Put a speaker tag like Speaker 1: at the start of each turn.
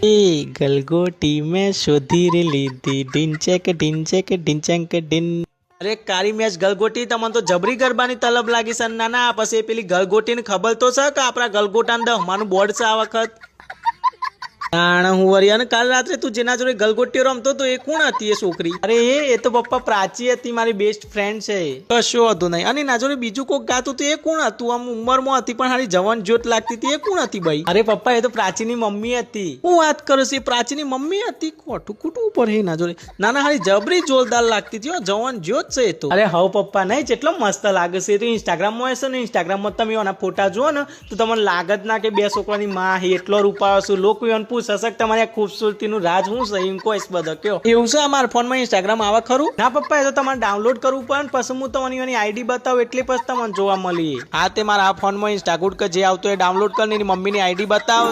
Speaker 1: ए गलगोटी में शोधी रे लीधी ढिंचेक ढिंचेक ढिंचेक ढिन। अरे काली मैच गलगोटी तमन तो जबरी गरबानी तलब लागी सन नाना पछी पेली गलगोटी ने खबर तो छ के आपरा गलगोटा ने हमाરું બોર્ડ છે આ વખત તાણ હું વરિયા ને કાલ રાત્રે તું જેના જોડે ગલગોટીઓ રમતો તો એ કોણ હતી એ છોકરી? અરે એ તો પપ્પા પ્રાચી હતી, મારી બેસ્ટ ફ્રેન્ડ છે. કશો હતો નહીં. અને ના જોડે બીજું કોક ગાતું તો એ કોણ હતું? આમ ઉંમરમાં હતી પણ હારી જવાન જોત લાગતી હતી, એ કોણ હતી ભાઈ? અરે પપ્પા એ તો પ્રાચીની મમ્મી હતી. હું વાત કરું છું, પ્રાચીની મમ્મી હતી? ખોટું કૂટવું પડે ના જોડે. નાના હારી જબરી જોરદાર લાગતી હતી, જવાન જોત છે એ તો. અરે હવ પપ્પા નહીં, જેટલો મસ્ત લાગે છે. એ તો ઇન્સ્ટાગ્રામમાં હશે ને, ઇન્સ્ટાગ્રામમાં તમે એના ફોટા જુઓ ને તો તમને લાગે જ ના કે બે છોકરાની માં એટલો રૂપાળો છું. લોકો એને સશક્ત તમારી ખૂબસૂરતીનું રાજ હું છે એમ કોઈ બધો કયો એવું છે? અમારા ફોનમાં ઇન્સ્ટાગ્રામ આવે ખરું? ના પપ્પા એ તો તમારે ડાઉનલોડ કરવું પડે ને પછી હું તમને એની આઈડી બતાવું એટલે પછી તમને જોવા મળી. હા તે મારા આ ફોનમાં ઇન્સ્ટાગ્રામ કે જે આવતો એ ડાઉનલોડ કરીને મમ્મીની આઈડી બતાવ.